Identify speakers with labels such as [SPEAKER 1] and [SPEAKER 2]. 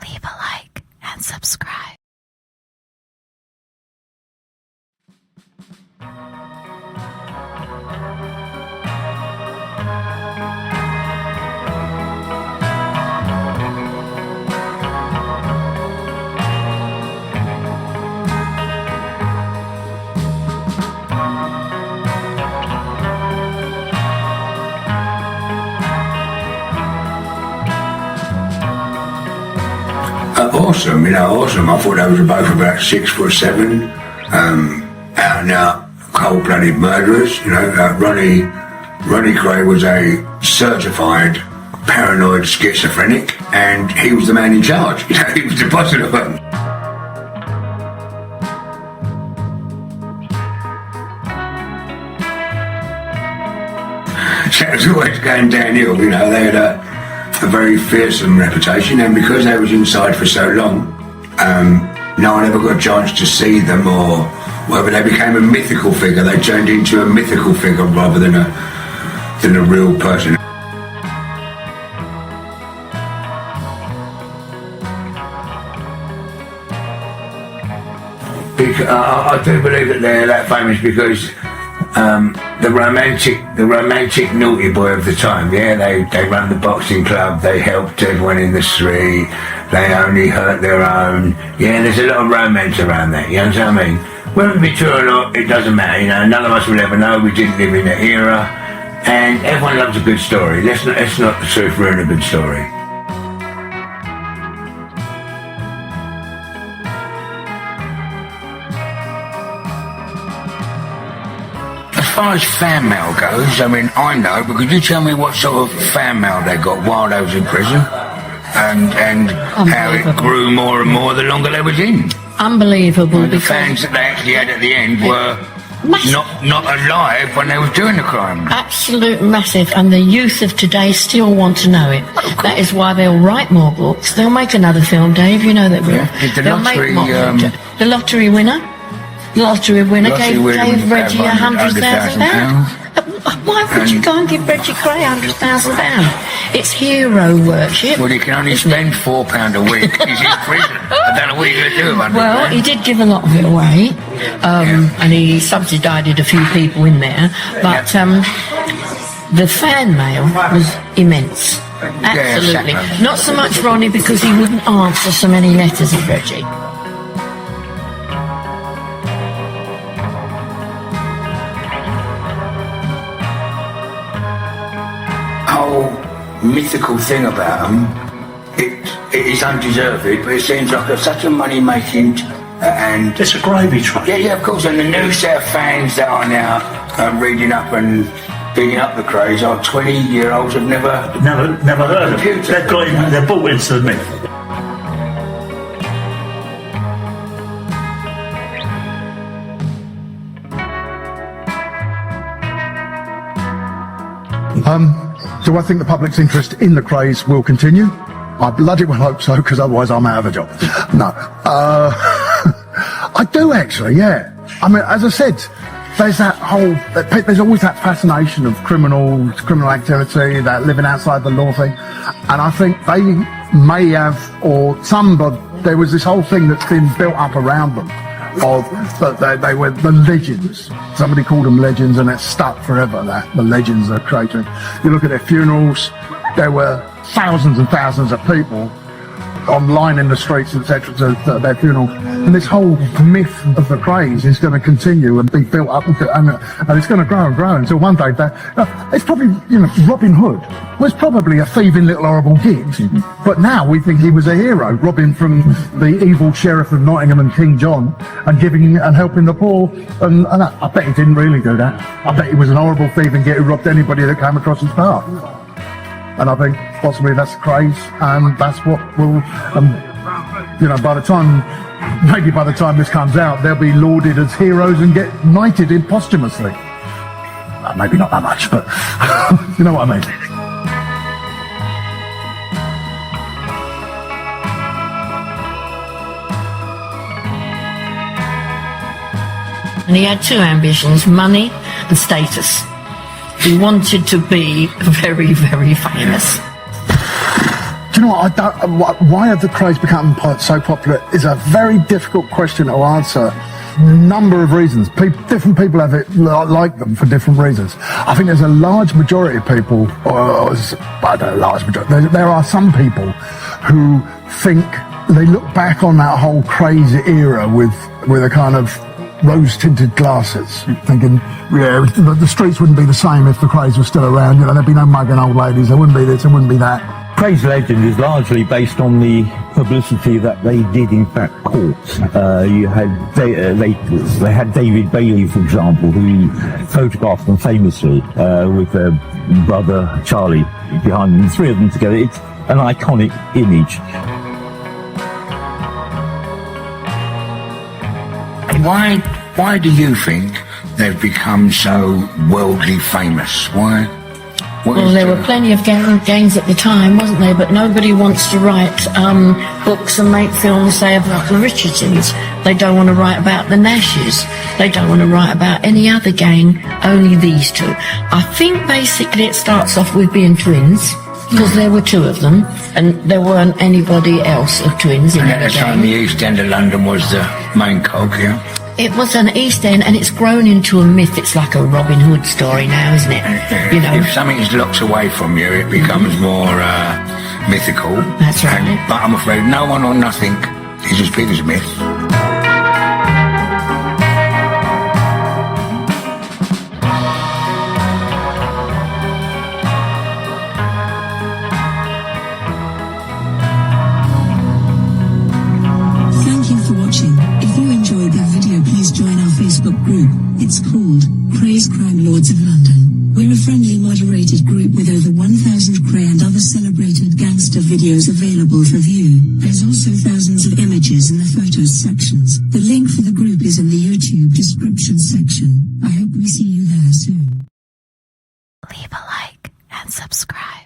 [SPEAKER 1] leave a like and subscribe.
[SPEAKER 2] Awesome, awesome. I thought they was both about 6'7", out and out, cold-blooded murderers. Ronnie Kray was a certified paranoid schizophrenic, and he was the man in charge. He was the boss of the firm. So it was always going downhill. They had a very fearsome reputation, and because they was inside for so long, no one ever got a chance to see them, or whether they became a mythical figure. They turned into a mythical figure rather than a real person. I do believe that they're that famous because the romantic naughty boy of the time, they run the boxing club, they helped everyone in the street, they only hurt their own. There's a lot of romance around that, you understand what I mean? Whether it be true or not, it doesn't matter, none of us will ever know. We didn't live in that era, and everyone loves a good story. Let's not the truth ruin a good story. As far as fan mail goes, I know, because you tell me what sort of fan mail they got while they was in prison, and how it grew more and more the longer they was in.
[SPEAKER 1] Unbelievable.
[SPEAKER 2] And the fans that they actually had at the end were not alive when they was doing the crime.
[SPEAKER 1] Absolute massive, and the youth of today still want to know it. That is why they'll write more books. They'll make another film, Dave. You know that will. They'll make more. The lottery winner. Gave Reggie £100,000. Why would you go and give Reggie Kray £100,000? It's hero worship.
[SPEAKER 2] Well, he can only spend £4 a week. He's in prison. I don't know what you're going to do about it.
[SPEAKER 1] Well, he did give a lot of it away, and he subsidised a few people in there. But the fan mail was immense. Absolutely. Not so much Ronnie, because he wouldn't answer so many letters of Reggie.
[SPEAKER 2] Whole mythical thing about them, it is undeserved, but it seems like such a money-making and
[SPEAKER 3] it's a gravy train.
[SPEAKER 2] Yeah, of course. And the new set of fans that are now reading up and bigging up the Krays are 20-year-olds have never
[SPEAKER 3] heard of it. They're bought into the myth.
[SPEAKER 4] Do I think the public's interest in the Krays will continue? I bloody well hope so, because otherwise I'm out of a job. No. I do actually, yeah. As I said, there's always that fascination of criminal activity, that living outside the law thing. And I think they may have, there was this whole thing that's been built up around them. They were the legends. Somebody called them legends, and it's stuck forever, the legends they're creating. You look at their funerals, there were thousands and thousands of people online in the streets, etc., to their funerals. And this whole myth of the Krays is going to continue and be built up, and it's going to grow and grow until one day it's probably, Robin Hood was probably a thieving little horrible git, but now we think he was a hero, robbing from the evil sheriff of Nottingham and King John and giving and helping the poor. And I bet he didn't really do that. I bet he was an horrible thieving git who robbed anybody that came across his path. And I think possibly that's the Krays, and that's what will, by the time this comes out, they'll be lauded as heroes and get knighted in posthumously. Maybe not that much, but you know what I mean.
[SPEAKER 1] And he had two ambitions, money and status. He wanted to be very, very famous.
[SPEAKER 4] Do you know what? Why have the Krays become so popular is a very difficult question to answer. Number of reasons. Different people have it like them for different reasons. I think there's a large majority of people, I don't know, large majority. There are some people who think they look back on that whole crazy era with a kind of rose-tinted glasses, thinking, yeah, the streets wouldn't be the same if the Krays were still around. You know, there'd be no mugging old ladies. There wouldn't be this. There wouldn't be that.
[SPEAKER 5] Krays legend is largely based on the publicity that they did in fact court. You had they had David Bailey, for example, who photographed them famously with their brother Charlie behind them. The three of them together. It's an iconic image.
[SPEAKER 2] Why do you think they've become so worldly famous? Why?
[SPEAKER 1] Well, there were plenty of gangs at the time, wasn't there? But nobody wants to write books and make films, say, about the Richardsons. They don't want to write about the Nashes. They don't want to write about any other gang, only these two. I think basically it starts off with being twins, because there were two of them, and there weren't anybody else of twins in
[SPEAKER 2] at the time, the East End of London was the main cog, yeah?
[SPEAKER 1] It was an East End, and it's grown into a myth. It's like a Robin Hood story now, isn't it? You know,
[SPEAKER 2] if something is locked away from you, it becomes more mythical.
[SPEAKER 1] That's right.
[SPEAKER 2] But I'm afraid no one or nothing is as big as myth.
[SPEAKER 6] Thank you for watching. If you enjoyed the video, please join our Facebook group. It's called Krays Crime Lords of London. We're a friendly, moderated group with over 1,000 Kray and other celebrated gangster videos available for view. There's also thousands of images in the photos sections. The link for the group is in the YouTube description section. I hope we see you there soon.
[SPEAKER 7] Leave a like and subscribe.